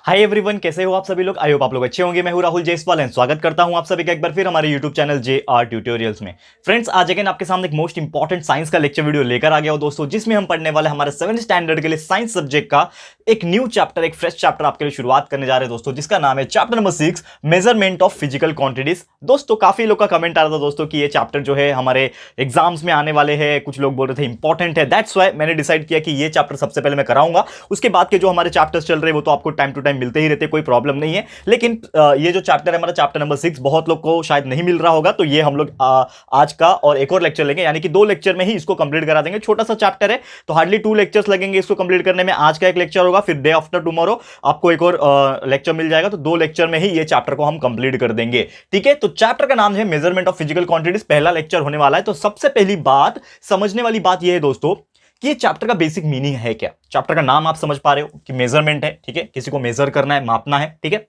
Hi everyone, कैसे हो आप सभी लोग। आई होप आप लोग अच्छे होंगे। मैं हूं राहुल जयसवाल एंड स्वागत करता हूं आप सभी का एक बार फिर हमारे यूट्यूब चैनल JR ट्यूटोरियल्स में। फ्रेंड्स, आज अगेन आपके सामने एक मोस्ट इंपॉर्टेंट साइंस का लेक्चर वीडियो लेकर आ गया हूं दोस्तों, जिसमें हम पढ़ने वाले हमारे 7th स्टैंडर्ड के लिए साइंस सब्जेक्ट का एक न्यू चैप्टर, एक फ्रेश चैप्टर आपके लिए शुरुआत करने जा रहे हैं दोस्तों, जिसका नाम है chapter number 6, measurement of physical quantities. दोस्तों, काफी लोग का कमेंट आ रहा था दोस्तों कि ये चैप्टर जो है हमारे एग्जाम्स में आने वाले हैं, कुछ लोग बोल रहे थे इंपॉर्टेंट है। दैट्स वाई मैंने डिसाइड किया कि ये चैप्टर सबसे पहले मैं कराऊंगा। उसके बाद के जो हमारे चैप्टर्स चल रहे हैं वो तो आपको टाइम टू टाइम मिलते ही रहते, कोई प्रॉब्लम नहीं है। लेकिन ये जो चैप्टर है हमारा चैप्टर नंबर 6, बहुत लोग को शायद नहीं मिल रहा होगा, तो ये हम लोग आज का और एक और लेक्चर लेंगे, यानी कि 2 लेक्चर में ही इसको कंप्लीट करा देंगे। छोटा सा चैप्टर है तो हार्डली 2 लेक्चर्स लगेंगे इसको कंप्लीट करने में। आज का एक लेक्चर होगा, फिर डे आफ्टर टुमारो आपको एक और लेक्चर मिल जाएगा, तो 2 लेक्चर में ही ये चैप्टर को हम कंप्लीट कर देंगे। ठीक है, तो चैप्टर का नाम है मेजरमेंट ऑफ फिजिकल क्वांटिटीज, पहला लेक्चर होने वाला है। तो सबसे पहली बात, समझने वाली बात यह है दोस्तों कि ये चैप्टर का बेसिक मीनिंग है क्या। चैप्टर का नाम आप समझ पा रहे हो कि मेजरमेंट है, ठीक है, किसी को मेजर करना है, मापना है, ठीक है।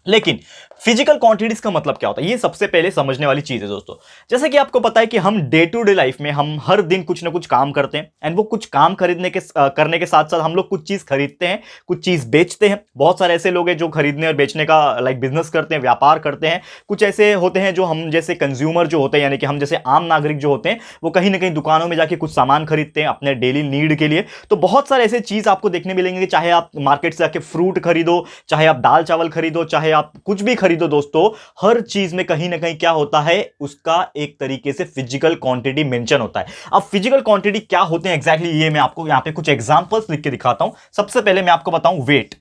लेकिन फिजिकल क्वांटिटीज का मतलब क्या होता है, ये सबसे पहले समझने वाली चीज है दोस्तों। जैसे कि आपको पता है कि हम डे टू डे लाइफ में हम हर दिन कुछ ना कुछ काम करते हैं, एंड वो कुछ काम खरीदने के करने के साथ साथ हम लोग कुछ चीज खरीदते हैं, कुछ चीज बेचते हैं। बहुत सारे ऐसे लोग हैं जो खरीदने और बेचने का बिजनेस करते हैं, व्यापार करते हैं। कुछ ऐसे होते हैं जो हम जैसे कंज्यूमर जो होते हैं, यानी कि हम जैसे आम नागरिक जो होते हैं, वो कहीं ना कहीं दुकानों में जाके कुछ सामान खरीदते हैं अपने डेली नीड के लिए। तो बहुत सारे ऐसे चीज आपको देखने मिलेंगे, चाहे आप मार्केट से जाके फ्रूट खरीदो, चाहे आप दाल चावल खरीदो, चाहे आप कुछ भी खरीदो दोस्तों, हर चीज में कहीं ना कहीं क्या होता है, उसका एक तरीके से फिजिकल क्वांटिटी मेंशन होता है। अब फिजिकल क्वांटिटी क्या होते हैं एग्जैक्टली, ये मैं आपको यहां पे कुछ एग्जांपल्स लिख के दिखाता हूं। सबसे पहले मैं आपको बताऊं वेट,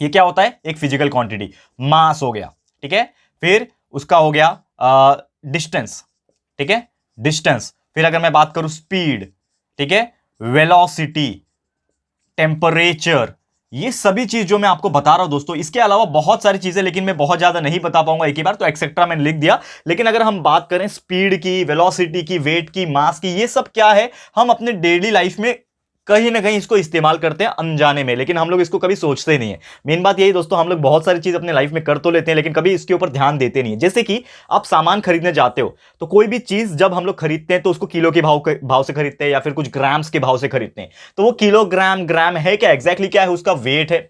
ये क्या होता है, एक फिजिकल क्वांटिटी। मास हो गया, ठीक है। फिर उसका हो गया डिस्टेंस, ठीक है, डिस्टेंस। फिर अगर मैं बात करूं स्पीड, ठीक है, वेलोसिटी, टेम्परेचर, ये सभी चीज जो मैं आपको बता रहा हूं दोस्तों। इसके अलावा बहुत सारी चीजें, लेकिन मैं बहुत ज्यादा नहीं बता पाऊंगा एक ही बार, तो एक्सेट्रा मैंने लिख दिया। लेकिन अगर हम बात करें स्पीड की, वेलोसिटी की, वेट की, मास की, ये सब क्या है, हम अपने डेली लाइफ में कहीं ना कहीं इसको इस्तेमाल करते हैं अनजाने में, लेकिन हम लोग इसको कभी सोचते नहीं है। मेन बात यही दोस्तों, हम लोग बहुत सारी चीज अपने लाइफ में कर तो लेते हैं, लेकिन कभी इसके ऊपर ध्यान देते नहीं है। जैसे कि आप सामान खरीदने जाते हो, तो कोई भी चीज जब हम लोग खरीदते हैं तो उसको किलो के भाव से खरीदते हैं, या फिर कुछ ग्राम्स के भाव से खरीदते हैं। तो वो किलोग्राम, ग्राम है क्या, एग्जैक्टली क्या है, उसका वेट है।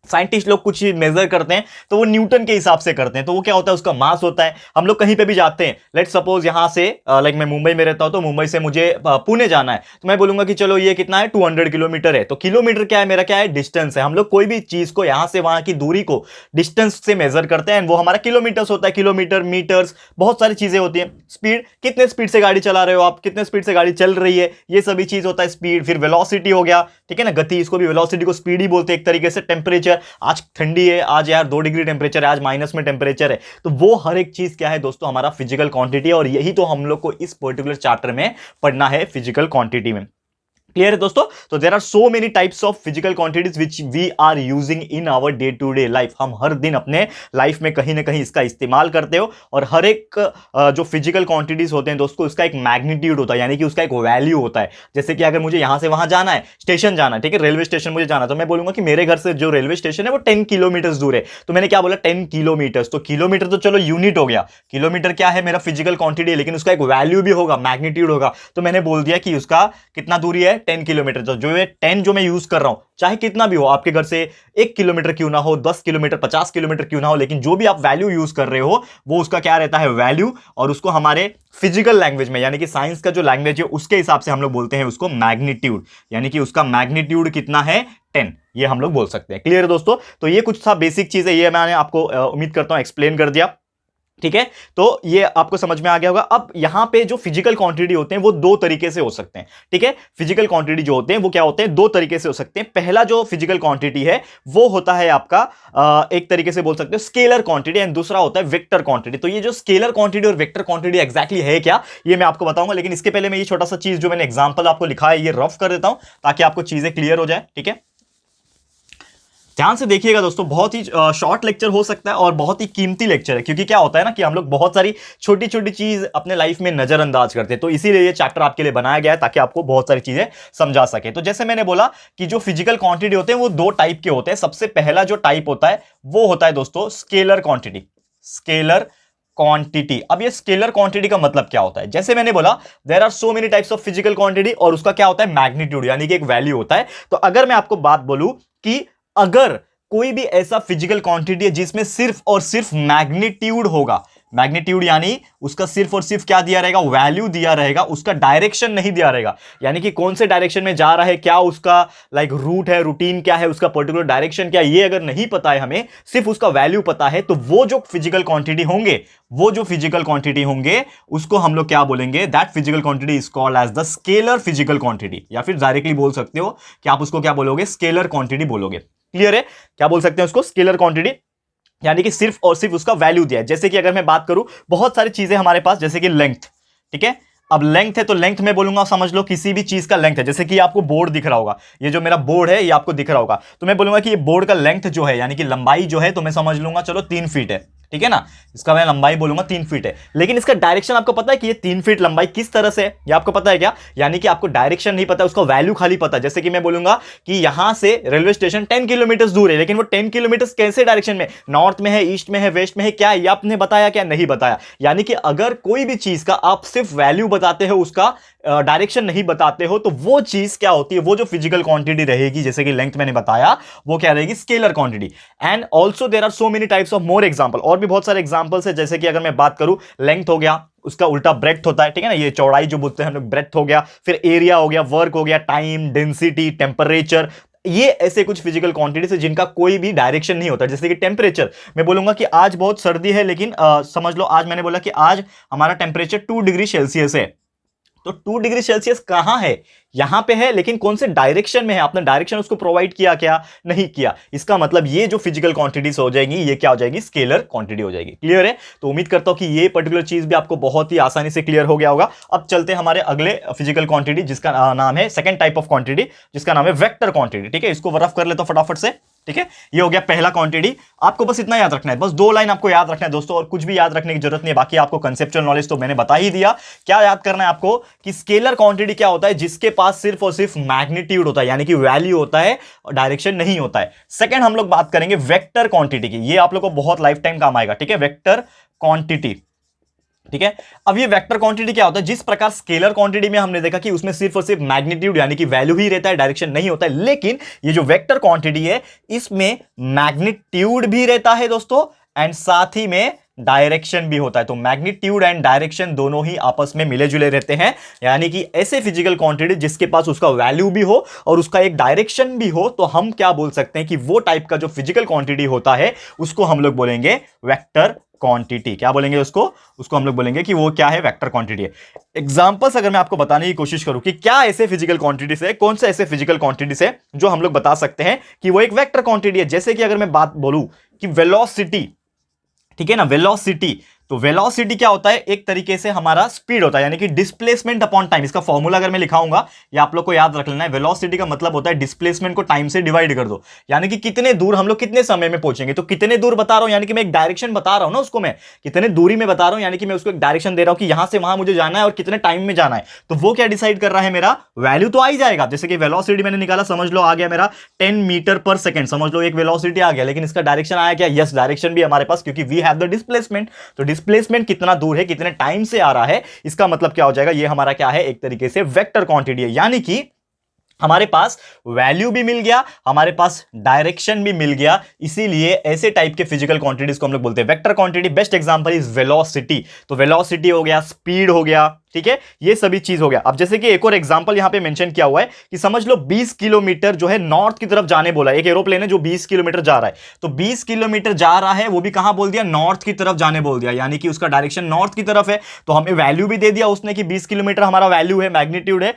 साइंटिस्ट लोग कुछ मेजर करते हैं तो वो न्यूटन के हिसाब से करते हैं, तो वो क्या होता है, उसका मास होता है। हम लोग कहीं पे भी जाते हैं, लेट्स सपोज यहां से मैं मुंबई में रहता हूं, तो मुंबई से मुझे पुणे जाना है, तो मैं बोलूंगा कि चलो ये कितना है, 200 किलोमीटर है। तो किलोमीटर क्या है, मेरा क्या है, डिस्टेंस है। हम लोग कोई भी चीज को यहां से वहां की दूरी को डिस्टेंस से मेजर करते हैं, वो हमारा किलोमीटर्स होता है। किलोमीटर, मीटर्स, बहुत सारी चीजें होती है। स्पीड, कितने स्पीड से गाड़ी चला रहे हो आप, कितने स्पीड से गाड़ी चल रही है, ये सभी चीज होता है स्पीड। फिर वेलोसिटी हो गया, ठीक है ना, गति, इसको भी वेलोसिटी को स्पीड ही बोलते हैं एक तरीके से। टेम्परेचर, आज ठंडी है, आज यार 2 डिग्री टेम्परेचर है, आज माइनस में टेम्परेचर है, तो वो हर एक चीज क्या है दोस्तों, हमारा फिजिकल क्वांटिटी है। और यही तो हम लोग को इस पर्टिकुलर चैप्टर में पढ़ना है, फिजिकल क्वांटिटी में। क्लियर है दोस्तों। तो there are so many types of physical quantities which we are using in our day to day life. हम हर दिन अपने लाइफ में कहीं ना कहीं इसका इस्तेमाल करते हो, और हर एक जो फिजिकल क्वांटिटीज होते हैं दोस्तों, उसका एक मैग्नीट्यूड होता है, यानी कि उसका एक वैल्यू होता है। जैसे कि अगर मुझे यहां से वहां जाना है, स्टेशन जाना है, ठीक है, रेलवे स्टेशन मुझे जाना है, तो मैं बोलूंगा कि मेरे घर से जो रेलवे स्टेशन है वो 10 किलोमीटर दूर है। तो मैंने क्या बोला, 10 किलोमीटर। तो किलोमीटर तो चलो यूनिट हो गया, किलोमीटर क्या है, मेरा फिजिकल क्वांटिटी है, लेकिन उसका एक वैल्यू भी होगा, मैग्नीट्यूड होगा। तो मैंने बोल दिया कि उसका कितना दूरी है, 10 किलोमीटर। तो जो ये 10 जो मैं यूज कर रहा हूं, चाहे कितना भी हो, आपके घर से 1 किलोमीटर क्यों ना हो, 10 किलोमीटर, 50 किलोमीटर क्यों ना हो, लेकिन जो भी आप वैल्यू यूज कर रहे हो, वो उसका क्या रहता है, वैल्यू। और उसको हमारे फिजिकल लैंग्वेज में, यानी कि साइंस का जो लैंग्वेज है उसके हिसाब से हम लोग बोलते हैं उसको मैग्नीट्यूड, यानी कि उसका मैग्नीट्यूड कितना है, 10, ये हम लोग बोल सकते हैं। क्लियर है दोस्तों। तो ये कुछ था बेसिक चीज है, ये मैंने आपको उम्मीद करता हूं एक्सप्लेन कर दिया, ठीक है। तो ये आपको समझ में आ गया होगा। अब यहां पे जो फिजिकल क्वांटिटी होते हैं वो 2 तरीके से हो सकते हैं, ठीक है। फिजिकल क्वांटिटी जो होते हैं वो क्या होते हैं, 2 तरीके से हो सकते हैं। पहला जो फिजिकल क्वांटिटी है वो होता है आपका एक तरीके से बोल सकते हो स्केलर क्वांटिटी, एंड दूसरा होता है वेक्टर क्वांटिटी। तो ये जो स्केलर क्वांटिटी और वेक्टर क्वांटिटी एग्जैक्टली है क्या, ये मैं आपको बताऊंगा। लेकिन इसके पहले मैं ये छोटा सा चीज जो मैंने एग्जांपल आपको लिखा है, ये रफ कर देता हूं ताकि आपको चीजें क्लियर हो जाए, ठीक है। ध्यान से देखिएगा दोस्तों, बहुत ही शॉर्ट लेक्चर हो सकता है और बहुत ही कीमती लेक्चर है, क्योंकि क्या होता है ना कि हम लोग बहुत सारी छोटी छोटी चीज अपने लाइफ में नजरअंदाज करते हैं। तो इसीलिए ये चैप्टर आपके लिए बनाया गया है ताकि आपको बहुत सारी चीजें समझा सके। तो जैसे मैंने बोला कि जो फिजिकल क्वांटिटी होते हैं वो 2 टाइप के होते हैं। सबसे पहला जो टाइप होता है वो होता है दोस्तों स्केलर क्वांटिटी। स्केलर क्वांटिटी, अब ये स्केलर क्वांटिटी का मतलब क्या होता है, जैसे मैंने बोला there are so many types of physical quantity, और उसका क्या होता है, मैग्नीट्यूड, यानी कि एक वैल्यू होता है। तो अगर मैं आपको बात बोलूं कि अगर कोई भी ऐसा फिजिकल क्वांटिटी है जिसमें सिर्फ और सिर्फ मैग्नीट्यूड होगा, मैग्नीट्यूड यानी उसका सिर्फ और सिर्फ क्या दिया रहेगा, वैल्यू दिया रहेगा, उसका डायरेक्शन नहीं दिया रहेगा, यानी कि कौन से डायरेक्शन में जा रहा है, क्या उसका रूट है, रूटीन क्या है, उसका पर्टिकुलर डायरेक्शन क्या है, ये अगर नहीं पता है हमें, सिर्फ उसका वैल्यू पता है, तो वो जो फिजिकल क्वांटिटी होंगे उसको हम लोग क्या बोलेंगे, that physical quantity is called as the scalar physical quantity, या फिर डायरेक्टली बोल सकते हो कि आप उसको क्या बोलोगे, स्केलर क्वांटिटी बोलोगे। क्लियर है, क्या बोल सकते हैं उसको, स्केलर क्वांटिटी, यानी कि सिर्फ और सिर्फ उसका वैल्यू दिया है। जैसे कि अगर मैं बात करूं, बहुत सारी चीजें हमारे पास, जैसे कि लेंथ, ठीक है, अब लेंथ है तो लेंथ में बोलूंगा, समझ लो किसी भी चीज का लेंथ है, जैसे कि आपको बोर्ड दिख रहा होगा, ये जो मेरा बोर्ड है ये आपको दिख रहा होगा, तो मैं बोलूंगा कि ये बोर्ड का लेंथ जो है, यानी कि लंबाई जो है, तो मैं समझ लूंगा चलो 3 फीट है, ठीक है ना, इसका मैं लंबाई बोलूंगा 3 फीट है, लेकिन इसका डायरेक्शन आपको पता है कि ये 3 फीट लंबाई किस तरह से है, ये आपको पता है क्या, यानी कि आपको डायरेक्शन नहीं पता, उसका वैल्यू खाली पता है। जैसे कि मैं बोलूंगा कि यहां से रेलवे स्टेशन 10 किलोमीटर दूर है, लेकिन वो 10 किलोमीटर कैसे डायरेक्शन में, नॉर्थ में है, ईस्ट में है, वेस्ट में है, क्या ये आपने बताया, क्या नहीं बताया। यानी कि अगर कोई भी चीज का आप सिर्फ वैल्यू बताते हो, उसका डायरेक्शन नहीं बताते हो, तो वो चीज क्या होती है, वो जो फिजिकल क्वांटिटी रहेगी, जैसे कि लेंथ मैंने बताया, वो क्या रहेगी, scalar quantity. And also there are so many types of more example, और भी बहुत सारे एग्जांपल्स है, जैसे कि अगर मैं बात करूं, लेंथ हो गया, उसका उल्टा ब्रेड्थ होता है, ठीक है ना, ये चौड़ाई जो बोलते हैं हम लोग, ब्रेड्थ हो गया, फिर एरिया हो गया, वर्क हो गया, टाइम, डेंसिटी, टेम्परेचर, ये ऐसे कुछ फिजिकल क्वांटिटीज है जिनका कोई भी डायरेक्शन नहीं होता। जैसे कि टेम्परेचर, मैं बोलूंगा कि आज बहुत सर्दी है, लेकिन समझ लो आज मैंने बोला कि आज हमारा टेम्परेचर 2 डिग्री सेल्सियस है, तो 2 डिग्री सेल्सियस कहां है, यहां पे है, लेकिन कौन से डायरेक्शन में है, आपने डायरेक्शन उसको प्रोवाइड किया क्या, नहीं किया। इसका मतलब ये जो फिजिकल क्वांटिटीज हो जाएंगी, ये क्या हो जाएगी, स्केलर क्वांटिटी हो जाएगी। क्लियर है, तो उम्मीद करता हूं कि ये पर्टिकुलर चीज भी आपको बहुत ही आसानी से क्लियर हो गया होगा। अब चलते हैं हमारे अगले फिजिकल क्वांटिटी, जिसका नाम है सेकंड टाइप ऑफ क्वांटिटी, जिसका नाम है वेक्टर क्वांटिटी। ठीक है, इसको रफ कर लेता हूं फटाफट से। ठीक है, ये हो गया पहला क्वांटिटी। आपको बस इतना याद रखना है, बस 2 लाइन आपको याद रखना है दोस्तों, और कुछ भी याद रखने की जरूरत नहीं है, बाकी आपको कंसेप्चुअल नॉलेज तो मैंने बता ही दिया। क्या याद करना है आपको कि स्केलर क्वांटिटी क्या होता है, जिसके पास सिर्फ और सिर्फ मैग्नीट्यूड होता है, यानी कि वैल्यू होता है और डायरेक्शन नहीं होता है। सेकंड हम लोग बात करेंगे वेक्टर क्वांटिटी की, ये आप लोग को बहुत लाइफ टाइम काम आएगा। ठीक है, वेक्टर क्वांटिटी। ठीक है, अब ये वेक्टर क्वांटिटी क्या होता है, जिस प्रकार स्केलर क्वांटिटी में हमने देखा कि उसमें सिर्फ और सिर्फ मैग्नीट्यूड यानी कि वैल्यू ही रहता है, डायरेक्शन नहीं होता है, लेकिन ये जो वेक्टर क्वांटिटी है इसमें मैग्नीट्यूड भी रहता है दोस्तों, एंड साथ ही में डायरेक्शन भी होता है। तो मैग्नीट्यूड एंड डायरेक्शन दोनों ही आपस में मिले जुले रहते हैं, यानी कि ऐसे फिजिकल क्वांटिटी जिसके पास उसका वैल्यू भी हो और उसका एक डायरेक्शन भी हो, तो हम क्या बोल सकते हैं कि वो टाइप का जो फिजिकल क्वांटिटी होता है उसको हम लोग बोलेंगे वेक्टर क्वांटिटी। क्या बोलेंगे उसको हम लोग बोलेंगे कि वो क्या है, वेक्टर क्वांटिटी है। एग्जांपल्स अगर मैं आपको बताने की कोशिश करूं कि क्या ऐसे फिजिकल क्वांटिटीज है, कौन से ऐसे फिजिकल क्वांटिटीज है जो हम लोग बता सकते हैं कि वो एक वेक्टर क्वांटिटी है। जैसे कि अगर मैं बात बोलूं कि वेलोसिटी, ठीक है ना, वेलोसिटी, तो वेलोसिटी क्या होता है, एक तरीके से हमारा स्पीड होता है, यानी कि डिस्प्लेसमेंट अपॉन टाइम। इसका फॉर्मूला अगर मैं लिखाऊंगा, ये आप लोग को याद रख लेना है। वेलोसिटी का मतलब होता है डिस्प्लेसमेंट को टाइम से डिवाइड कर दो, यानी कि कितने दूर हम लोग कितने समय में पहुंचेंगे। तो कितने दूर बता रहा हूं, यानी कि मैं एक डायरेक्शन बता रहा हूं ना उसको, मैं कितने दूरी में बता रहा हूं, यानी कि मैं उसको एक डायरेक्शन दे रहा हूं कि यहां से वहां मुझे जाना है और कितने टाइम में जाना है। तो वो क्या डिसाइड कर रहा है, मेरा वैल्यू तो आ ही जाएगा। जैसे कि वेलोसिटी मैंने निकाला, समझ लो आ गया मेरा 10 मीटर पर सेकंड, समझ लो एक वेलोसिटी आ गया, लेकिन इसका डायरेक्शन आया क्या, यस डायरेक्शन भी हमारे पास, क्योंकि वी हैव द डिस्प्लेसमेंट। तो डिस्प्लेसमेंट कितना दूर है, कितने टाइम से आ रहा है, इसका मतलब क्या हो जाएगा, ये हमारा क्या है, एक तरीके से वेक्टर क्वांटिटी है। यानी कि हमारे पास वैल्यू भी मिल गया, हमारे पास डायरेक्शन भी मिल गया, इसीलिए ऐसे टाइप के फिजिकल क्वांटिटीज को हम लोग बोलते हैं vector quantity. Best example is velocity. तो वेलोसिटी हो गया, स्पीड हो गया, ठीक है, ये सभी चीज हो गया। अब जैसे कि एक और एग्जांपल यहां पे मेंशन किया हुआ है कि समझ लो 20 किलोमीटर जो है नॉर्थ की तरफ जाने बोला, एक एरोप्लेन है जो 20 किलोमीटर जा रहा है, तो 20 किलोमीटर जा रहा है, वो भी कहां बोल दिया, नॉर्थ की तरफ जाने बोल दिया, यानी कि उसका डायरेक्शन नॉर्थ की तरफ है। तो हमें वैल्यू भी दे दिया उसने कि 20 किलोमीटर हमारा वैल्यू है, मैग्नीट्यूड है,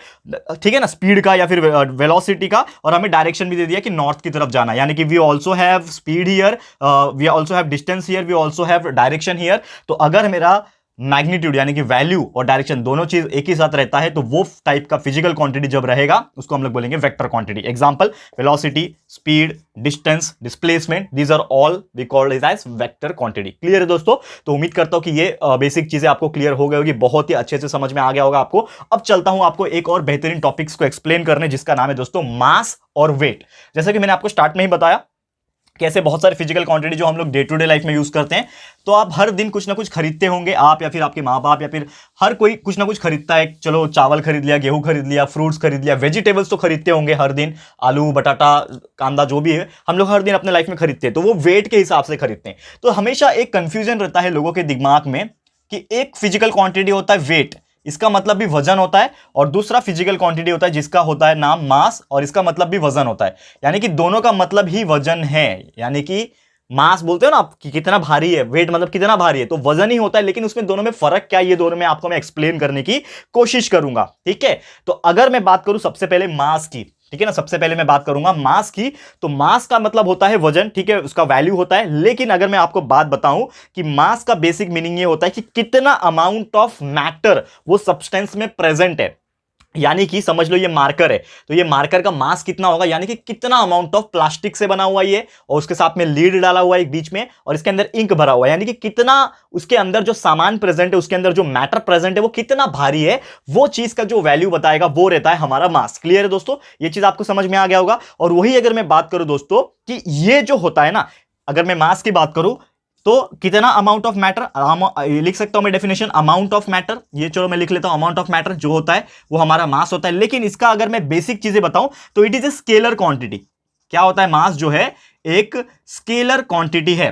ठीक है ना, स्पीड का या फिर वेलोसिटी का, और हमें डायरेक्शन भी दे दिया कि नॉर्थ की तरफ जाना, यानी कि we also have speed here, we also have distance here, we also have direction here. तो अगर मेरा मैग्नीट्यूड यानी कि वैल्यू और डायरेक्शन दोनों चीज एक ही साथ रहता है, तो वो टाइप का फिजिकल क्वांटिटी जब रहेगा उसको हम लोग बोलेंगे vector quantity. Example velocity, speed, distance, displacement, these are all we called as vector quantity. Clear है दोस्तों? तो उम्मीद करता हूं कि ये बेसिक चीजें आपको क्लियर हो गई होगी, बहुत ही अच्छे से समझ में आ गया होगा आपको। अब चलता हूं आपको एक और बेहतरीन टॉपिक्स को एक्सप्लेन करने, जिसका नाम है दोस्तों मास और वेट। जैसा कि मैंने आपको स्टार्ट में ही बताया कैसे बहुत सारे फिजिकल क्वांटिटी जो हम लोग डे टू डे लाइफ में यूज करते हैं। तो आप हर दिन कुछ ना कुछ खरीदते होंगे, आप या फिर आपके माँ बाप या फिर हर कोई कुछ ना कुछ खरीदता है। चलो चावल खरीद लिया, गेहूं खरीद लिया, फ्रूट्स खरीद लिया, वेजिटेबल्स तो खरीदते होंगे हर दिन, आलू बटाटा कांदा जो भी है हम लोग हर दिन अपने लाइफ में खरीदते हैं। तो वो वेट के हिसाब से खरीदते हैं। तो हमेशा एक कंफ्यूजन रहता है लोगों के दिमाग में कि एक फिजिकल क्वांटिटी होता है वेट, इसका मतलब भी वजन होता है, और दूसरा फिजिकल क्वांटिटी होता है जिसका होता है नाम मास, और इसका मतलब भी वजन होता है। यानी कि दोनों का मतलब ही वजन है। यानी कि मास बोलते हो ना आप कि कितना भारी है, वेट मतलब कितना भारी है, तो वजन ही होता है। लेकिन उसमें दोनों में फर्क क्या है, ये दोनों में आपको मैं एक्सप्लेन करने की कोशिश करूंगा। ठीक है, तो अगर मैं बात करूं सबसे पहले मास की, ठीक है ना, सबसे पहले मैं बात करूंगा मास की। तो मास का मतलब होता है वजन, ठीक है, उसका वैल्यू होता है। लेकिन अगर मैं आपको बात बताऊं कि मास का बेसिक मीनिंग ये होता है कि कितना अमाउंट ऑफ मैटर वो सब्सटेंस में प्रेजेंट है। यानी कि समझ लो ये मार्कर है, तो ये मार्कर का मास कितना होगा, यानी कि कितना अमाउंट ऑफ प्लास्टिक से बना हुआ ये, और उसके साथ में लीड डाला हुआ है एक बीच में, और इसके अंदर इंक भरा हुआ है। यानी कि कितना उसके अंदर जो सामान प्रेजेंट है, उसके अंदर जो मैटर प्रेजेंट है वो कितना भारी है, वो चीज का जो वैल्यू बताएगा वो रहता है हमारा मास। क्लियर है दोस्तों, ये चीज आपको समझ में आ गया होगा। और वही अगर मैं बात करूं दोस्तों कि ये जो होता है ना, अगर मैं मास की बात करूं तो कितना अमाउंट ऑफ मैटर, लिख सकता हूं मैं डेफिनेशन, अमाउंट ऑफ मैटर, ये चलो मैं लिख लेता हूं, अमाउंट ऑफ मैटर जो होता है वो हमारा मास होता है। लेकिन इसका अगर मैं बेसिक चीजें बताऊं तो it is a scalar quantity. क्या होता है मास जो है, एक स्केलर क्वांटिटी है।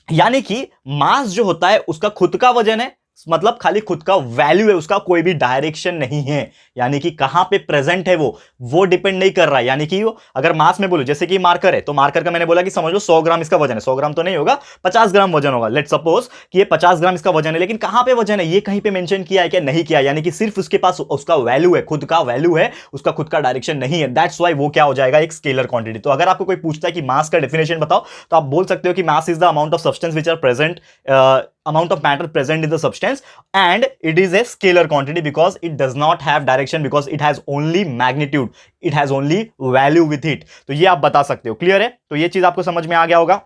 यानी कि मास जो होता है उसका खुद का वजन है, मतलब खाली खुद का वैल्यू है, उसका कोई भी डायरेक्शन नहीं है। यानी कि कहां पे प्रेजेंट है वो डिपेंड नहीं कर रहा है। यानी कि वो अगर मास में बोलो, जैसे कि मार्कर है, तो मार्कर का मैंने बोला कि समझ लो 100 ग्राम इसका वजन है, 100 ग्राम तो नहीं होगा, 50 ग्राम वजन होगा। लेट्स सपोज कि ये 50 ग्राम इसका वजन है, लेकिन कहां पे वजन है ये कहीं पे मेंशन किया है क्या, नहीं किया। यानी कि सिर्फ उसके पास उसका वैल्यू है, खुद का वैल्यू है, उसका खुद का डायरेक्शन नहीं है। दैट्स वाई वो क्या हो जाएगा, एक स्केलर क्वांटिटी। तो अगर आपको कोई पूछता है कि मास का डेफिनेशन बताओ, तो आप बोल सकते हो कि mass is the amount of substance which are present, amount of matter present in the substance, and it is a scalar quantity because it does not have direction, because it has only magnitude, it has only value with it। तो ये आप बता सकते हो। Clear है, तो ये चीज आपको समझ में आ गया होगा।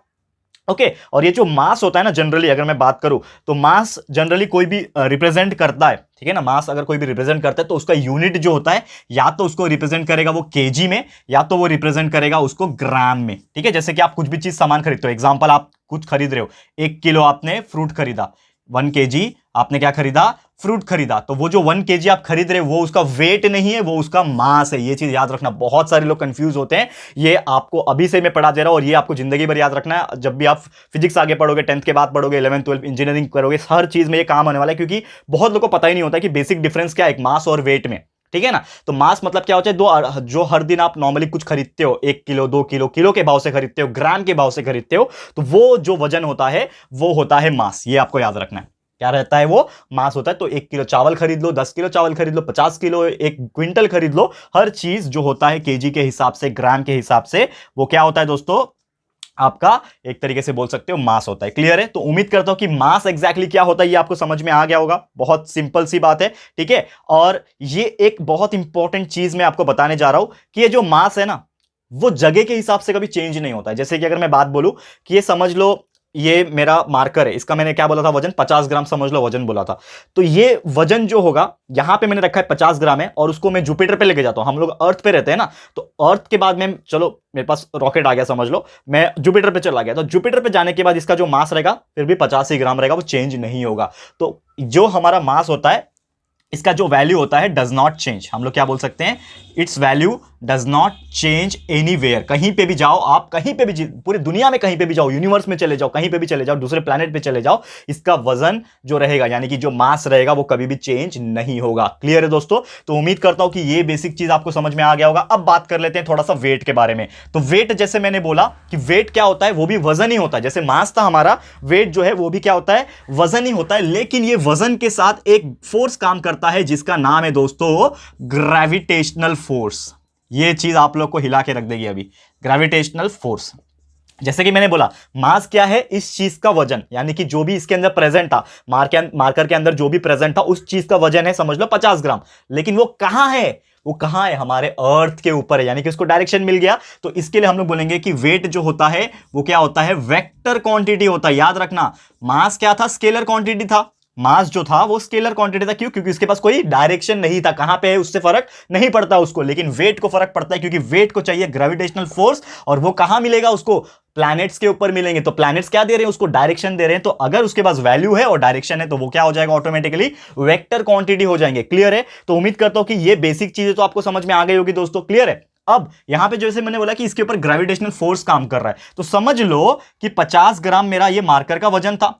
ओके, और ये जो मास होता है ना, जनरली अगर मैं बात करूं तो मास जनरली कोई भी रिप्रेजेंट करता है, ठीक है ना। मास अगर कोई भी रिप्रेजेंट करता है तो उसका यूनिट जो होता है, या तो उसको रिप्रेजेंट करेगा वो केजी में, या तो वो रिप्रेजेंट करेगा उसको ग्राम में। ठीक है, जैसे कि आप कुछ भी चीज सामान खरीदते हो, एग्जांपल आप कुछ खरीद रहे हो, 1 किलो आपने फ्रूट खरीदा, 1 केजी आपने क्या खरीदा, फ्रूट खरीदा, तो वो जो 1 केजी आप खरीद रहे हो वो उसका वेट नहीं है, वो उसका मास है। ये चीज याद रखना, बहुत सारे लोग कंफ्यूज होते हैं। ये आपको अभी से मैं पढ़ा दे रहा हूं, और ये आपको जिंदगी भर याद रखना है। जब भी आप फिजिक्स आगे पढ़ोगे, 10th के बाद पढ़ोगे, 11th 12th इंजीनियरिंग करोगे, हर चीज में ये काम आने वाला है। क्योंकि बहुत लोगों को पता ही नहीं होता कि बेसिक डिफरेंस क्या है एक मास और वेट में। ठीक है ना, तो मास मतलब क्या होता है, दो जो हर दिन आप नॉर्मली कुछ खरीदते हो, 1 किलो 2 किलो, किलो के भाव से खरीदते हो, ग्राम के भाव से खरीदते हो, तो वो जो वजन होता है वो होता है मास। ये आपको याद रखना है, क्या रहता है वो मास होता है। तो 1 किलो चावल खरीद लो, 10 किलो चावल खरीद लो, 50 किलो, 1 क्विंटल खरीद लो, हर चीज जो होता है केजी के हिसाब से, ग्राम के हिसाब से, वो क्या होता है दोस्तों, आपका एक तरीके से बोल सकते हो मास होता है। क्लियर है, तो उम्मीद करता हूं कि मास एग्जैक्टली क्या होता है ये आपको समझ में आ गया होगा। बहुत सिंपल सी बात है, ठीक है। और ये एक बहुत इंपॉर्टेंट चीज मैं आपको बताने जा रहा हूं कि ये जो मास है ना, वो जगह के हिसाब से कभी चेंज नहीं होता है। जैसे कि अगर मैं बात बोलूं कि ये समझ लो ये मेरा मार्कर है, इसका मैंने क्या बोला था, वजन 50 ग्राम समझ लो वजन बोला था। तो ये वजन जो होगा, यहां पे मैंने रखा है 50 ग्राम है, और उसको मैं जुपिटर पे लेके जाता हूं। हम लोग अर्थ पे रहते हैं ना, तो अर्थ के बाद में चलो मेरे पास रॉकेट आ गया समझ लो, मैं जुपिटर पे चला गया, तो जुपिटर पे जाने के बाद इसका जो मास रहेगा फिर भी 50 ही ग्राम रहेगा, वो चेंज नहीं होगा। तो जो हमारा मास होता है, इसका जो वैल्यू होता है डज नॉट चेंज। हम लोग क्या बोल सकते हैं, it's value does not change anywhere. कहीं पे भी जाओ आप, कहीं पे भी, पूरी दुनिया में कहीं पे भी जाओ, यूनिवर्स में चले जाओ, कहीं पे भी चले जाओ, दूसरे प्लैनेट पे चले जाओ, इसका वजन जो रहेगा, यानी कि जो मास रहेगा, वो कभी भी चेंज नहीं होगा। क्लियर है दोस्तों, तो उम्मीद करता हूं कि ये बेसिक चीज आपको समझ में आ गया होगा। अब बात कर लेते हैं थोड़ा सा वेट के बारे में। तो वेट, जैसे मैंने बोला कि वेट क्या होता है, वो भी वजन ही होता है। जैसे मास था हमारा, वेट जो है वो भी क्या होता है, वजन ही होता है। लेकिन ये वजन के साथ एक फोर्स काम करता है जिसका नाम है दोस्तों ग्रेविटेशनल फोर्स। ये चीज आप लोग को हिला के रख देगी अभी, ग्रेविटेशनल फोर्स। जैसे कि मैंने बोला, मास क्या है, इस चीज का वजन, यानी कि जो भी इसके अंदर प्रेजेंट था, मार्कर के अंदर जो भी प्रेजेंट था, उस चीज का वजन है समझ लो 50 ग्राम। लेकिन वो कहां है, वो कहां है, हमारे अर्थ के ऊपर है, यानी कि उसको डायरेक्शन मिल गया। तो इसके लिए हम लोग बोलेंगे कि वेट जो होता है वो क्या होता है, वेक्टर क्वांटिटी होता है। याद रखना, मास क्या था, स्केलर क्वांटिटी था। मास जो था वो स्केलर क्वांटिटी था। क्यों? क्योंकि इसके पास कोई डायरेक्शन नहीं था, कहां पे है उससे फर्क नहीं पड़ता उसको। लेकिन वेट को फर्क पड़ता है, क्योंकि वेट को चाहिए ग्रेविटेशनल फोर्स, और वो कहां मिलेगा उसको, प्लैनेट्स के ऊपर मिलेंगे। तो प्लैनेट्स क्या दे रहे हैं, उसको डायरेक्शन दे रहे हैं। तो अगर उसके पास वैल्यू है और डायरेक्शन है तो वो क्या हो जाएगा, ऑटोमेटिकली वेक्टर क्वांटिटी हो जाएंगे। क्लियर है? तो उम्मीद करता हूं कि ये बेसिक चीजें तो आपको समझ में आ गई होगी दोस्तों। क्लियर है? अब यहां पे जैसे मैंने बोला कि इसके ऊपर ग्रेविटेशनल फोर्स काम कर रहा है, तो समझ लो कि 50 ग्राम मेरा ये मार्कर का वजन था।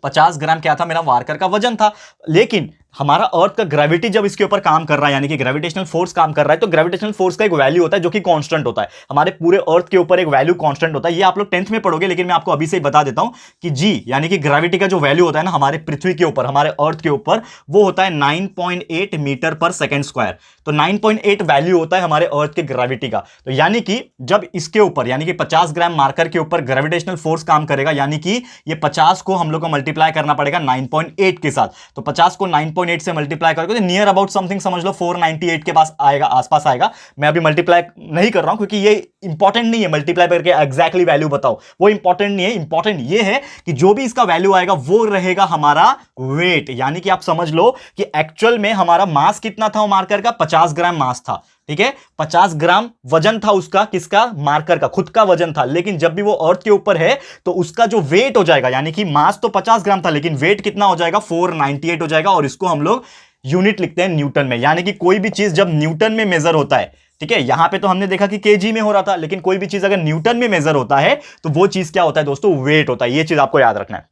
50 ग्राम क्या था, मेरा मार्कर का वजन था। लेकिन हमारा अर्थ का ग्रेविटी जब इसके ऊपर काम कर रहा है, यानी कि ग्रेविटेशनल फोर्स काम कर रहा है, तो ग्रेविटेशनल फोर्स का एक वैल्यू होता है जो कि कांस्टेंट होता है। हमारे पूरे अर्थ के ऊपर एक वैल्यू कांस्टेंट होता है। ये आप लोग 10th में पढ़ोगे, लेकिन मैं आपको अभी से ही बता देता हूं कि जी यानी कि ग्रेविटी का जो वैल्यू होता है ना हमारे पृथ्वी के ऊपर, हमारे अर्थ के ऊपर, वो होता है 9.8 मीटर पर सेकेंड स्क्वायर। तो 9.8 वैल्यू होता है हमारे अर्थ के ग्रेविटी का। तो यानी कि जब इसके ऊपर यानी कि 50 ग्राम मार्कर के ऊपर ग्रेविटेशनल फोर्स काम करेगा, यानी कि ये 50 को हम लोग को मल्टीप्लाई करना पड़ेगा 9.8 के साथ। तो 50 को 9.8 से मल्टीप्लाई करके नियर अबाउट समथिंग समझ लो 498 के पास आएगा, आसपास आएगा। मैं अभी मल्टीप्लाई नहीं कर रहा हूं क्योंकि ये इंपॉर्टेंट नहीं है मल्टीप्लाई करके एग्जैक्टली वैल्यू बताओ, वो इंपॉर्टेंट नहीं है। इंपॉर्टेंट ये है कि जो भी इसका वैल्यू आएगा वो रहेगा हमारा वेट। यानी कि आप समझ लो कि एक्चुअल में हमारा मास कितना था, वो मार्कर का 50 ग्राम मास था। ठीक है, 50 ग्राम वजन था उसका, किसका, मार्कर का, खुद का वजन था। लेकिन जब भी वो अर्थ के ऊपर है तो उसका जो वेट हो जाएगा, यानी कि मास तो 50 ग्राम था लेकिन वेट कितना हो जाएगा, 498 हो जाएगा। और इसको हम लोग यूनिट लिखते हैं न्यूटन में। यानी कि कोई भी चीज जब न्यूटन में मेजर होता है, ठीक है, यहां पे तो हमने देखा कि केजी में हो रहा था, लेकिन कोई भी चीज अगर न्यूटन में मेजर होता है तो वो चीज क्या होता है दोस्तों, वेट होता है। ये चीज आपको याद रखना है।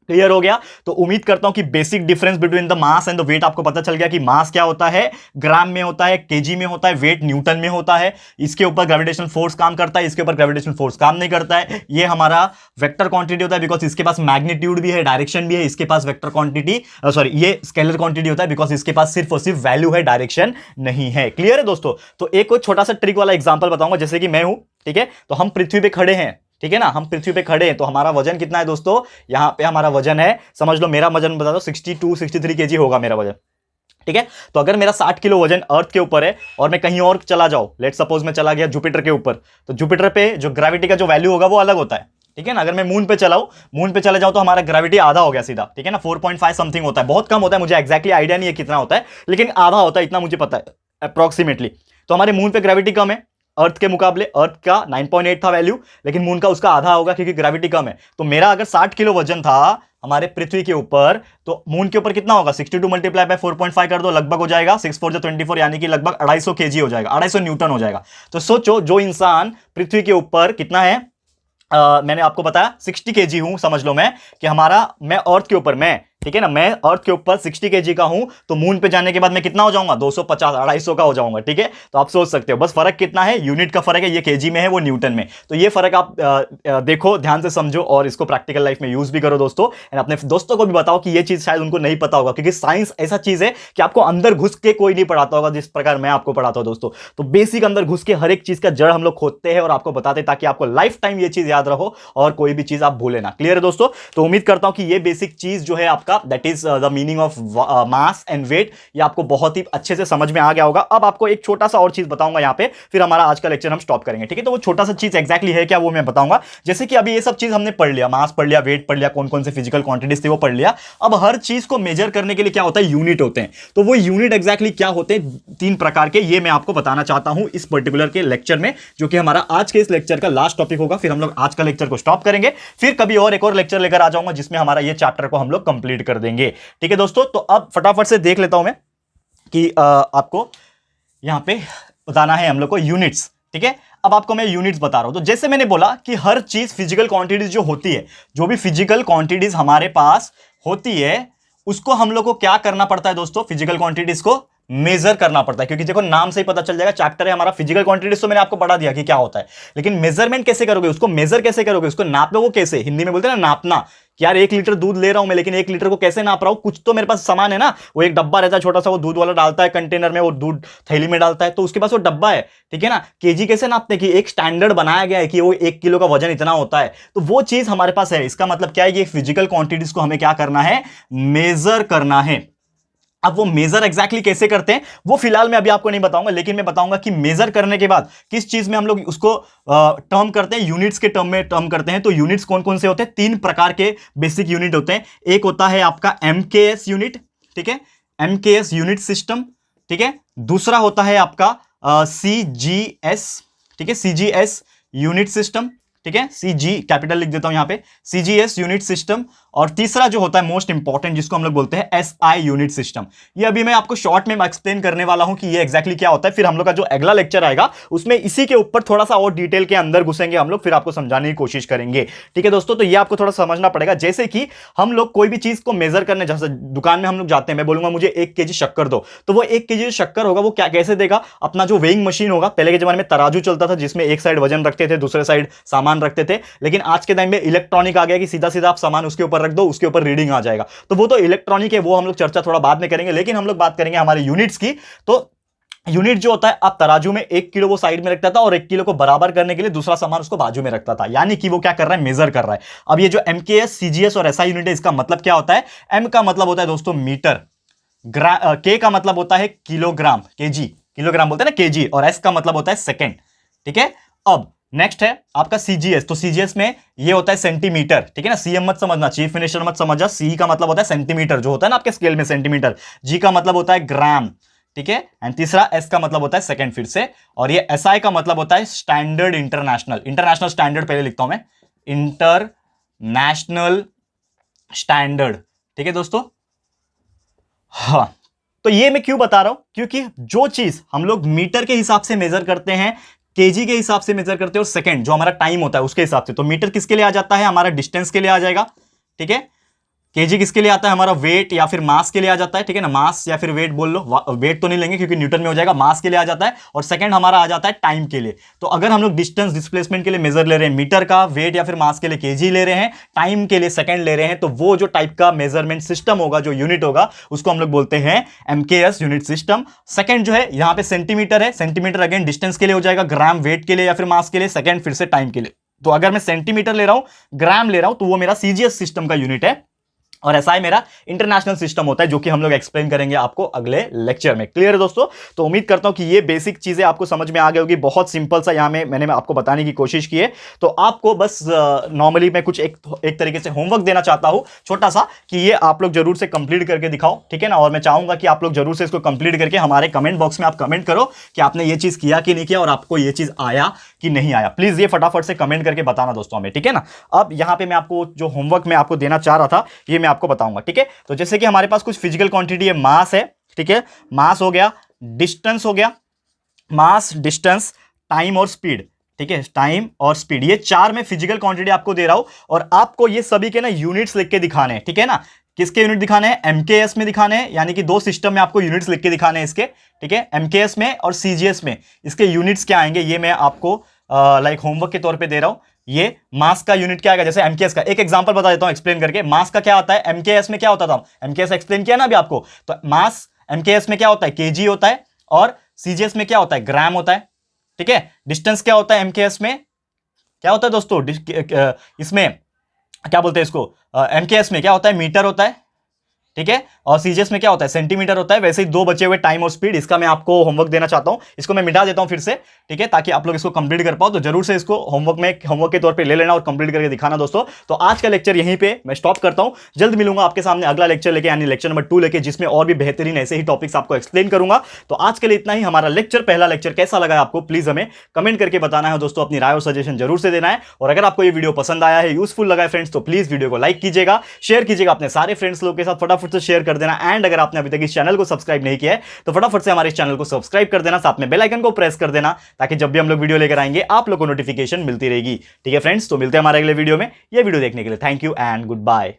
क्लियर हो गया? तो उम्मीद करता हूं कि basic difference between the mass and the weight आपको पता चल गया कि मास क्या होता है, ग्राम में होता है, केजी में होता है, वेट न्यूटन में होता है। इसके ऊपर ग्रेविटेशनल फोर्स काम करता है, इसके ऊपर ग्रेविटेशनल फोर्स काम नहीं करता है। ये हमारा वेक्टर क्वांटिटी होता है बिकॉज इसके पास मैग्नीट्यूड भी है, डायरेक्शन भी है। इसके पास वेक्टर क्वांटिटी सॉरी ये स्केलर क्वांटिटी होता है बिकॉज इसके पास सिर्फ और सिर्फ वैल्यू है, डायरेक्शन नहीं है। क्लियर है दोस्तों? तो एक छोटा सा ट्रिक वाला एग्जांपल बताऊंगा। जैसे कि मैं हूं, ठीक है, तो हम पृथ्वी पे खड़े हैं, ठीक है ना, हम पृथ्वी पे खड़े हैं, तो हमारा वजन कितना है दोस्तों, यहां पे हमारा वजन है, समझ लो मेरा वजन बता दो 62-63 केजी होगा मेरा वजन। ठीक है, तो अगर मेरा 60 किलो वजन अर्थ के ऊपर है और मैं कहीं और चला जाऊं, लेट सपोज मैं चला गया जुपिटर के ऊपर, तो जुपिटर पे जो ग्रेविटी का जो वैल्यू होगा वो अलग होता है। ठीक है ना, अगर मैं मून पे चलाऊं, मून पे चले जाऊं तो हमारा ग्रेविटी आधा हो गया सीधा। ठीक है ना, 4.5 समथिंग होता है, बहुत कम होता है, मुझे एक्जैक्टली आइडिया नहीं है कितना होता है, लेकिन आधा होता है, इतना मुझे पता है अप्रोक्सीमेटली। तो हमारे मून पे ग्रेविटी कम है अर्थ के मुकाबले, अर्थ का 9.8 था वैल्यू, लेकिन मून का उसका आधा होगा क्योंकि ग्रेविटी कम है। तो मेरा अगर 60 किलो वजन था हमारे पृथ्वी के ऊपर, तो मून के ऊपर कितना होगा, 62 मल्टीप्लाई बाय 4.5 कर दो, लगभग हो जाएगा 6 4 24, यानी कि लगभग 250 केजी हो जाएगा, 250 न्यूटन हो जाएगा। तो सोचो जो इंसान पृथ्वी के ऊपर कितना है, मैंने आपको बताया 60 केजी हूं, समझ लो मैं कि मैं अर्थ के ऊपर, मैं, ठीक है ना, मैं अर्थ के ऊपर 60 केजी का हूं, तो मून पे जाने के बाद मैं कितना हो जाऊंगा, 250 250 का हो जाऊंगा। ठीक है, तो आप सोच सकते हो बस फर्क कितना है, यूनिट का फर्क है, ये केजी में है वो न्यूटन में। तो ये फर्क आप देखो, ध्यान से समझो और इसको प्रैक्टिकल लाइफ में यूज भी करो दोस्तों। एंड अपने दोस्तों को भी बताओ कि ये चीज शायद उनको नहीं पता होगा, क्योंकि साइंस ऐसा चीज है कि आपको अंदर घुस के कोई नहीं पढ़ाता होगा जिस प्रकार मैं आपको पढ़ाता हूं दोस्तों। तो बेसिक अंदर घुस के हर एक चीज का जड़ हम लोग खोदते हैं और आपको बताते हैं ताकि आपको लाइफ टाइम ये चीज याद रहो और कोई भी चीज आप भूले ना। क्लियर है दोस्तों? तो उम्मीद करता हूं कि ये बेसिक चीज जो है आपका, that is the meaning of mass and weight, ये आपको बहुत ही अच्छे से समझ में आ गया होगा। अब आपको एक छोटा सा और चीज बताऊंगा यहां पे, फिर हमारा आज का लेक्चर हम स्टॉप करेंगे। ठीक है, तो वो छोटा सा चीज एक्जैक्टली है क्या वो मैं बताऊंगा। जैसे कि अभी ये सब चीज हमने पढ़ लिया, मास पढ़ लिया, वेट पढ़ लिया, कौन कौन से फिजिकल क्वांटिटीज थे वो पढ़ लिया। अब हर चीज को मेजर करने के लिए क्या होता है, यूनिट होते हैं। तो वो यूनिट एक्जैक्टली क्या होते हैं, 3 प्रकार के, ये मैं आपको बताना चाहता हूं इस पर्टिकुलर के लेक्चर में, जो कि हमारा आज के इस लेक्चर का लास्ट टॉपिक होगा। फिर हम लोग आज का लेक्चर को स्टॉप करेंगे, फिर कभी और एक और लेक्चर लेकर आ जाऊंगा जिसमें हमारा ये चैप्टर को हम लोग कंप्लीट कर देंगे। ठीक है दोस्तों, तो अब फटाफट से देख लेता हूं मैं कि आपको यहां पे बताना है हम लोग को यूनिट्स। ठीक है, अब आपको मैं यूनिट्स बता रहा हूं। तो जैसे मैंने बोला कि हर चीज फिजिकल क्वांटिटीज जो होती है, जो भी फिजिकल क्वांटिटीज हमारे पास होती है, उसको हम लोग को क्या करना पड़ता है दोस्तों, फिजिकल क्वांटिटीज को मेजर करना पड़ता है। क्योंकि देखो नाम से ही पता चल जाएगा, चैप्टर है हमारा फिजिकल क्वांटिटीज, तो मैंने आपको पढ़ा दिया कि क्या होता है। लेकिन मेजरमेंट कैसे करोगे, उसको मेजर कैसे करोगे, उसको नापोगे कैसे, हिंदी में बोलते हैं ना नापना, कि यार 1 लीटर दूध ले रहा हूं मैं, लेकिन 1 लीटर को कैसे नाप रहा हूं, कुछ तो मेरे पास सामान है ना, वो एक डब्बा रहता है छोटा सा, वो दूध वाला डालता है कंटेनर में, वो दूध थैली में डालता है, तो उसके पास वो डब्बा है। ठीक है ना, केजी कैसे नापते हैं कि एक स्टैंडर्ड बनाया गया है कि वो 1 किलो का वजन इतना होता है, तो वो चीज हमारे पास है। इसका मतलब क्या है कि फिजिकल क्वांटिटीज को हमें क्या करना है, मेजर करना है। अब वो मेजर एग्जैक्टली कैसे करते हैं वो फिलहाल मैं अभी आपको नहीं बताऊंगा, लेकिन मैं बताऊंगा कि मेजर करने के बाद किस चीज में हम लोग उसको टर्म करते हैं, यूनिट्स के टर्म में टर्म करते हैं। तो यूनिट्स कौन कौन से होते हैं, 3 प्रकार के बेसिक यूनिट होते हैं। एक होता है आपका एमकेएस यूनिट, ठीक है, एमकेएस यूनिट सिस्टम, ठीक है। दूसरा होता है आपका सीजीएस, ठीक है, सीजीएस यूनिट सिस्टम, ठीक है, CG कैपिटल लिख देता हूं यहां पे, CGS यूनिट सिस्टम। और तीसरा जो होता है मोस्ट इंपॉर्टेंट, जिसको हम लोग बोलते हैं SI यूनिट सिस्टम। ये अभी मैं आपको शॉर्ट में एक्सप्लेन करने वाला हूं कि ये एग्जैक्टली क्या होता है। फिर हम लोग का जो अगला लेक्चर आएगा उसमें इसी के ऊपर थोड़ा सा और डिटेल के अंदर घुसेंगे हम लोग, फिर आपको समझाने की कोशिश करेंगे। ठीक है दोस्तों, तो ये आपको थोड़ा समझना पड़ेगा। जैसे कि हम लोग कोई भी चीज को मेजर करने, जैसे दुकान में हम लोग जाते हैं, मैं बोलूंगा मुझे 1 kg शक्कर दो, तो वो 1 kg शक्कर होगा वो क्या कैसे देगा, अपना जो वेइंग मशीन होगा। पहले के जमाने में तराजू चलता था जिसमें एक साइड वजन रखते थे, दूसरे साइड सामान रखते थे, लेकिन आज के टाइम में इलेक्ट्रॉनिक आ गया कि सीधा सीधा आप सामान उसके ऊपर रख दो, उसके ऊपर रीडिंग आ जाएगा। तो वो तो इलेक्ट्रॉनिक है, वो हम लोग चर्चा थोड़ा बाद में करेंगे, लेकिन हम लोग बात करेंगे हमारे यूनिट्स की। तो यूनिट जो होता है, आप तराजू में 1 किलो वो साइड में रखता था और 1 किलो को बराबर करने के लिए दूसरा सामान उसको बाजू में रखता था, यानी कि वो क्या कर रहा है, मेजर कर रहा है। अब ये जो MKS, CGS और SI यूनिट है, इसका मतलब क्या होता है। M का मतलब होता है दोस्तों मीटर, K का मतलब होता है किलोग्राम, KG, किलोग्राम बोलते हैं ना KG, और S का मतलब होता है सेकेंड। ठीक है, अब नेक्स्ट है आपका CGS। तो CGS में ये होता है सेंटीमीटर। ठीक है ना, CM मत समझना, चीफ मिनिस्टर मत समझना। C का मतलब होता है सेंटीमीटर, जो होता है ना आपके स्केल में सेंटीमीटर। G का मतलब होता है ग्राम। ठीक है, एंड तीसरा S का मतलब होता है सेकंड फिर से। और ये SI का मतलब होता है स्टैंडर्ड इंटरनेशनल। इंटरनेशनल स्टैंडर्ड पहले लिखता हूं मैं, इंटरनेशनल स्टैंडर्ड। ठीक है दोस्तों, हाँ। तो ये मैं क्यों बता रहा हूं, क्योंकि जो चीज हम लोग मीटर के हिसाब से मेजर करते हैं, केजी के हिसाब से मेजर करते हैं, और सेकंड जो हमारा टाइम होता है उसके हिसाब से। तो मीटर किसके लिए आ जाता है, हमारा डिस्टेंस के लिए आ जाएगा। ठीक है, केजी किसके लिए आता है, हमारा वेट या फिर मास के लिए आ जाता है। ठीक है ना, मास या फिर वेट बोल लो, वेट तो नहीं लेंगे क्योंकि न्यूटन में हो जाएगा, मास के लिए आ जाता है। और सेकंड हमारा आ जाता है टाइम के लिए। तो अगर हम लोग डिस्टेंस डिस्प्लेसमेंट के लिए मेजर ले रहे हैं मीटर का, वेट या फिर मास के लिए केजी ले रहे हैं, टाइम के लिए सेकंड ले रहे हैं, तो वो जो टाइप का मेजरमेंट सिस्टम होगा, जो यूनिट होगा, उसको हम लोग बोलते हैं MKS यूनिट सिस्टम। सेकंड जो है यहां पे सेंटीमीटर है, सेंटीमीटर अगेन डिस्टेंस के लिए हो जाएगा, ग्राम वेट के लिए या फिर मास के लिए, सेकंड फिर से टाइम के लिए। तो अगर मैं सेंटीमीटर ले रहा हूं, ग्राम ले रहा हूं, तो वो मेरा CGS सिस्टम का यूनिट है, और SI मेरा इंटरनेशनल सिस्टम होता है, जो कि हम लोग एक्सप्लेन करेंगे आपको अगले लेक्चर में। क्लियर है दोस्तों, तो उम्मीद करता हूं कि ये बेसिक चीजें आपको समझ में आ गई होगी। बहुत सिंपल सा यहां में मैंने आपको बताने की कोशिश की है। तो आपको बस नॉर्मली मैं कुछ एक तरीके से होमवर्क देना चाहता हूं छोटा सा, कि ये आप लोग जरूर से कंप्लीट करके दिखाओ। ठीक है ना, और मैं चाहूंगा कि आप लोग जरूर से इसको कंप्लीट करके हमारे कमेंट बॉक्स में आप कमेंट करो कि आपने ये चीज किया कि नहीं किया, और आपको ये चीज आया कि नहीं आया। प्लीज ये फटाफट से कमेंट करके बताना दोस्तों हमें। ठीक है ना, अब यहां पे मैं आपको जो होमवर्क मैं आपको देना चाह रहा था, ये मैं आपको बताऊंगा। ठीक है, तो जैसे कि हमारे पास कुछ फिजिकल क्वांटिटी है, मास है। ठीक है, मास हो गया, डिस्टेंस हो गया, मास, डिस्टेंस, टाइम और स्पीड। ठीक है, टाइम और स्पीड, ये चार मैं फिजिकल क्वांटिटी आपको दे रहा हूं, और आपको ये सभी के ना यूनिट्स लिख के दिखाने हैं। ठीक है ना, किसके यूनिट दिखाने हैं, MKS में दिखाने हैं, यानी कि दो सिस्टम में आपको यूनिट्स लिख के दिखाने हैं इसके। ठीक है, MKS में और CGS में इसके यूनिट्स क्या आएंगे, ये मैं आपको लाइक होमवर्क के तौर पे दे रहा हूं। ये मास का यूनिट क्या आएगा, जैसे MKS का एक एग्जांपल बता देता हूं एक्सप्लेन करके। मास का क्या होता है, MKS में क्या होता था, MKS एक्सप्लेन किया ना अभी आपको। तो मास MKS में क्या होता है, केजी होता है, और CGS में क्या होता है, ग्राम होता है। ठीक है, डिस्टेंस क्या होता है MKS में, क्या होता है दोस्तों, इसमें क्या बोलते हैं इसको, MKS में क्या होता है, मीटर होता है। ठीक है, और CGS में क्या होता है, सेंटीमीटर होता है। वैसे ही दो बचे हुए टाइम और स्पीड, इसका मैं आपको होमवर्क देना चाहता हूं, इसको मैं मिटा देता हूं फिर से। ठीक है, ताकि आप लोग इसको कंप्लीट कर पाओ। तो जरूर से इसको होमवर्क के तौर पे ले लेना और कंप्लीट करके दिखाना दोस्तों। तो आज का लेक्चर यहीं पे मैं स्टॉप करता हूं। जल्द मिलूंगा आपके सामने अगला लेक्चर लेके, यानी लेक्चर नंबर 2 लेके, जिसमें और भी बेहतरीन ऐसे ही टॉपिक्स आपको एक्सप्लेन करूंगा। तो आज के लिए इतना ही। हमारा लेक्चर, पहला लेक्चर कैसा लगा आपको, प्लीज हमें कमेंट करके बताना है दोस्तों। अपनी राय और सजेशन जरूर से देना है। और अगर आपको ये वीडियो पसंद आया है, यूजफुल लगा है फ्रेंड्स, तो प्लीज वीडियो को लाइक कीजिएगा, शेयर कीजिएगा अपने सारे फ्रेंड्स लोग के साथ, फटाफट से शेयर कर देना। एंड अगर आपने अभी तक इस चैनल को सब्सक्राइब नहीं किया है, तो फटाफट से हमारे इस चैनल को सब्सक्राइब कर देना, साथ में बेल आइकन को प्रेस कर देना, ताकि जब भी हम लोग वीडियो लेकर आएंगे आप लोग को नोटिफिकेशन मिलती रहेगी। ठीक है फ्रेंड्स, तो मिलते हैं हमारे अगले वीडियो में। ये वीडियो देखने के लिए thank you and good bye.